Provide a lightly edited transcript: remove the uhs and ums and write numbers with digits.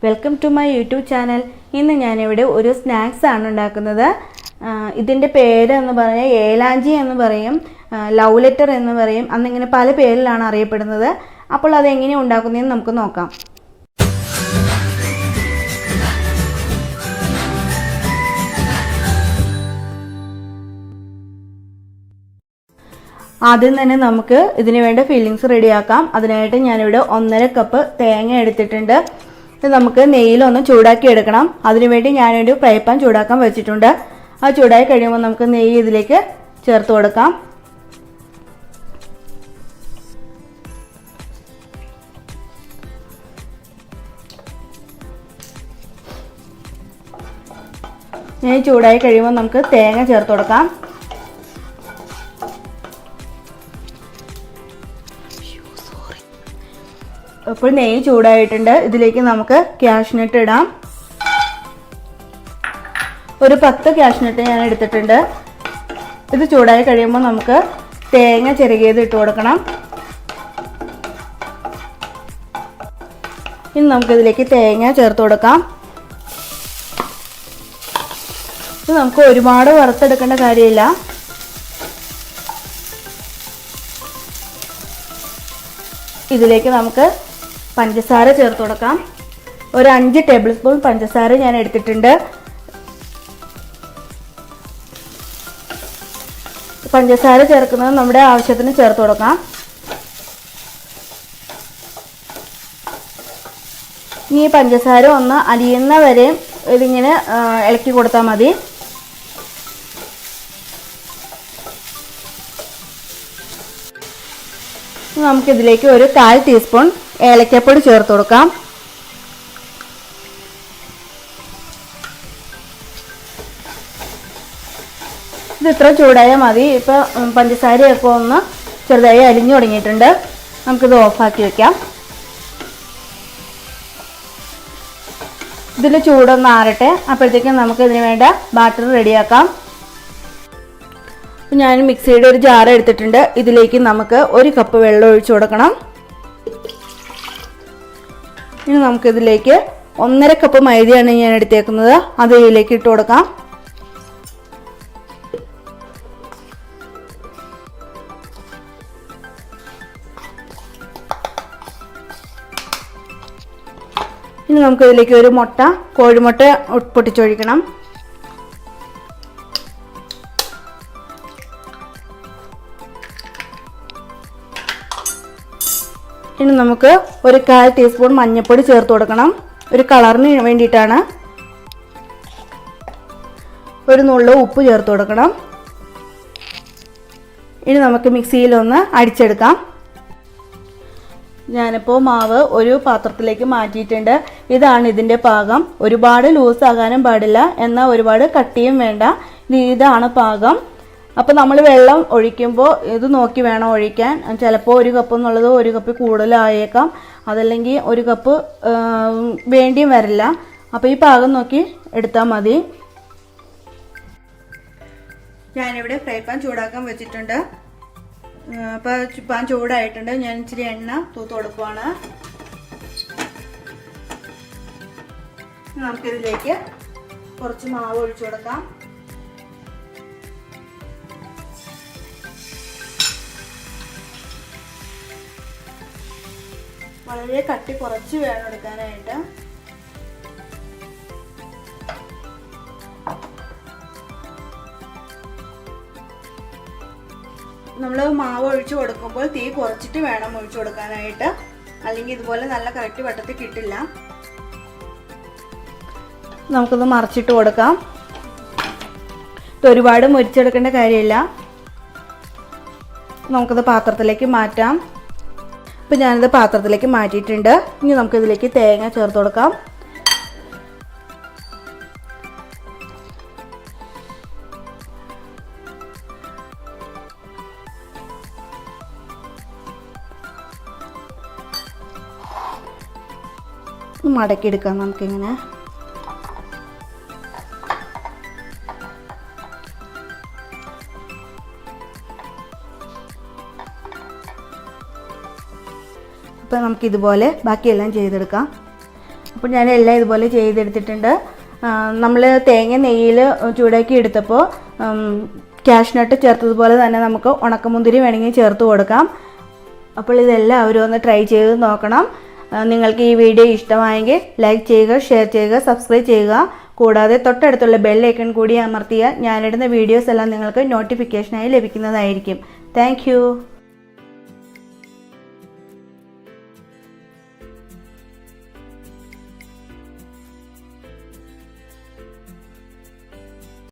Welcome to my YouTube channel. ഇന്ന് ഞാനിവിടെ ഒരു സ്നാക്സ് ആണ് ഉണ്ടാക്കുന്നത്. ഇതിൻ്റെ പേര് എന്ന് പറഞ്ഞാൽ ഏലാഞ്ചി എന്ന് പറയും, ലവ് ലെറ്റർ എന്ന് പറയും, അന്നിങ്ങനെ പല പേരിലാണ് അറിയപ്പെടുന്നത്. അപ്പോൾ അതെങ്ങനെ ഉണ്ടാക്കുന്നതെന്ന് നമുക്ക് നോക്കാം. ആദ്യം തന്നെ നമുക്ക് ഇതിന് വേണ്ട ഫില്ലിങ്സ് റെഡിയാക്കാം. അതിനായിട്ട് ഞാനിവിടെ 1.5 കപ്പ് തേങ്ങ എടുത്തിട്ടുണ്ട്. ഇത് നമുക്ക് നെയ്യിലൊന്ന് ചൂടാക്കി എടുക്കണം. അതിനുവേണ്ടി ഞാനൊരു ഫ്രൈ പാൻ ചൂടാക്കാൻ വെച്ചിട്ടുണ്ട്. അത് ചൂടായി കഴിയുമ്പോൾ നമുക്ക് നെയ്യ് ഇതിലേക്ക് ചേർത്ത് കൊടുക്കാം. നെയ്യ് ചൂടായി കഴിയുമ്പോൾ നമുക്ക് തേങ്ങ ചേർത്ത് കൊടുക്കാം. ഇപ്പോൾ നെയ്യ് ചൂടായിട്ടുണ്ട്. ഇതിലേക്ക് നമുക്ക് കാഷ്നട്ട് ഇടാം. ഒരു 10 കാഷ്നട്ട് ഞാൻ എടുത്തിട്ടുണ്ട്. ഇത് ചൂടായി കഴിയുമ്പോൾ നമുക്ക് തേങ്ങ ചിരകിയത് ഇട്ട് കൊടുക്കണം. ഇനി നമുക്കിതിലേക്ക് തേങ്ങ ചേർത്ത് കൊടുക്കാം. ഇത് നമുക്ക് ഒരുപാട് വറുത്തെടുക്കേണ്ട കാര്യമില്ല. ഇതിലേക്ക് നമുക്ക് പഞ്ചസാര ചേർത്ത് കൊടുക്കാം. ഒരു 5 ടേബിൾ സ്പൂൺ പഞ്ചസാര ഞാൻ എടുത്തിട്ടുണ്ട്. പഞ്ചസാര ചേർക്കുന്നത് നമ്മുടെ ആവശ്യത്തിന് ചേർത്ത് കൊടുക്കാം. ഇനി പഞ്ചസാര ഒന്ന് അലിയുന്ന വരെ ഇതിങ്ങനെ ഇളക്കി കൊടുത്താൽ മതി. നമുക്കിതിലേക്ക് ഒരു 1/4 ടീസ്പൂൺ ഏലക്കപ്പൊടി ചേർത്ത് കൊടുക്കാം. ഇത് ഇത്ര ചൂടായാൽ മതി. ഇപ്പം പഞ്ചസാരയൊക്കെ ഒന്ന് ചെറുതായി അലിഞ്ഞു തുടങ്ങിയിട്ടുണ്ട്. നമുക്കിത് ഓഫാക്കി വെക്കാം. ഇതിൽ ചൂടൊന്ന് ആറട്ടെ. അപ്പോഴത്തേക്കും നമുക്ക് ഇതിന് വേണ്ട ബാറ്റർ റെഡിയാക്കാം. ഞാൻ മിക്സിയുടെ ഒരു ജാർ എടുത്തിട്ടുണ്ട്. ഇതിലേക്ക് നമുക്ക് 1 കപ്പ് വെള്ളം ഒഴിച്ചു കൊടുക്കണം. ഇനി നമുക്കിതിലേക്ക് 1.5 കപ്പ് മൈദയാണ് ഞാൻ എടുത്തേക്കുന്നത്. അത് ഇതിലേക്ക് ഇട്ട് കൊടുക്കാം. ഇനി നമുക്കിതിലേക്ക് ഒരു കോഴിമുട്ട പൊട്ടിച്ചൊഴിക്കണം. ഇനി നമുക്ക് ഒരു 1/4 ടീസ്പൂൺ മഞ്ഞൾപ്പൊടി ചേർത്ത് കൊടുക്കണം. ഒരു കളറിന് വേണ്ടിയിട്ടാണ്. ഒരു നുള്ളു ഉപ്പ് ചേർത്ത് കൊടുക്കണം. ഇനി നമുക്ക് മിക്സിയിലൊന്ന് അടിച്ചെടുക്കാം. ഞാനിപ്പോൾ മാവ് ഒരു പാത്രത്തിലേക്ക് മാറ്റിയിട്ടുണ്ട്. ഇതാണ് ഇതിൻ്റെ പാകം. ഒരുപാട് ലൂസ് ആകാനും പാടില്ല, എന്നാൽ ഒരുപാട് കട്ടിയും വേണ്ട. ഇതാണ് പാകം. അപ്പോൾ നമ്മൾ വെള്ളം ഒഴിക്കുമ്പോൾ ഇത് നോക്കി വേണം ഒഴിക്കാൻ. ചിലപ്പോൾ 1 കപ്പ് എന്നുള്ളത് 1 കപ്പ് കൂടുതലായേക്കാം. അതല്ലെങ്കിൽ 1 കപ്പ് വേണ്ടിയും വരില്ല. അപ്പോൾ ഈ പാകം നോക്കി എടുത്താൽ മതി. ഞാനിവിടെ ഫ്രൈ പാൻ ചൂടാക്കാൻ വെച്ചിട്ടുണ്ട്. അപ്പോൾ പാൻ ചൂടായിട്ടുണ്ട്. ഞാൻ ഇച്ചിരി എണ്ണ തൂത്ത് കൊടുക്കുവാണ്. നമുക്കിതിലേക്ക് കുറച്ച് മാവ് ഒഴിച്ചു കൊടുക്കാം. വളരെ കട്ടി കുറച്ച് വേണം എടുക്കാനായിട്ട്. നമ്മൾ മാവ് ഒഴിച്ചു കൊടുക്കുമ്പോൾ തീ കുറച്ചിട്ട് വേണം ഒഴിച്ചു കൊടുക്കാനായിട്ട്. അല്ലെങ്കിൽ ഇതുപോലെ നല്ല കറക്റ്റ് വട്ടത്തിൽ കിട്ടില്ല. നമുക്കിത് മറിച്ചിട്ട് കൊടുക്കാം. ഇത് ഒരുപാട് മുരിച്ചെടുക്കേണ്ട കാര്യമില്ല. നമുക്കിത് പാത്രത്തിലേക്ക് മാറ്റാം. ഇപ്പം ഞാനിത് പാത്രത്തിലേക്ക് മാറ്റിയിട്ടുണ്ട്. ഇനി നമുക്കിതിലേക്ക് തേങ്ങ ചേർത്ത് കൊടുക്കാം. മടക്കിയെടുക്കാം നമുക്കിങ്ങനെ. അപ്പോൾ നമുക്കിതുപോലെ ബാക്കിയെല്ലാം ചെയ്തെടുക്കാം. അപ്പോൾ ഞാൻ എല്ലാം ഇതുപോലെ ചെയ്തെടുത്തിട്ടുണ്ട്. നമ്മൾ തേങ്ങ നെയ്യിൽ ചൂടാക്കി എടുത്തപ്പോൾ കാഷ്നട്ട് ചേർത്തതുപോലെ തന്നെ നമുക്ക് ഉണക്കമുന്തിരി വേണമെങ്കിൽ ചേർത്ത് കൊടുക്കാം. അപ്പോൾ ഇതെല്ലാവരും ഒന്ന് ട്രൈ ചെയ്ത് നോക്കണം. നിങ്ങൾക്ക് ഈ വീഡിയോ ഇഷ്ടമായെങ്കിൽ ലൈക്ക് ചെയ്യുക, ഷെയർ ചെയ്യുക, സബ്സ്ക്രൈബ് ചെയ്യുക. കൂടാതെ തൊട്ടടുത്തുള്ള ബെൽ ഐക്കൺ കൂടി അമർത്തിയാൽ ഞാനിടുന്ന വീഡിയോസ് എല്ലാം നിങ്ങൾക്ക് നോട്ടിഫിക്കേഷനായി ലഭിക്കുന്നതായിരിക്കും. താങ്ക്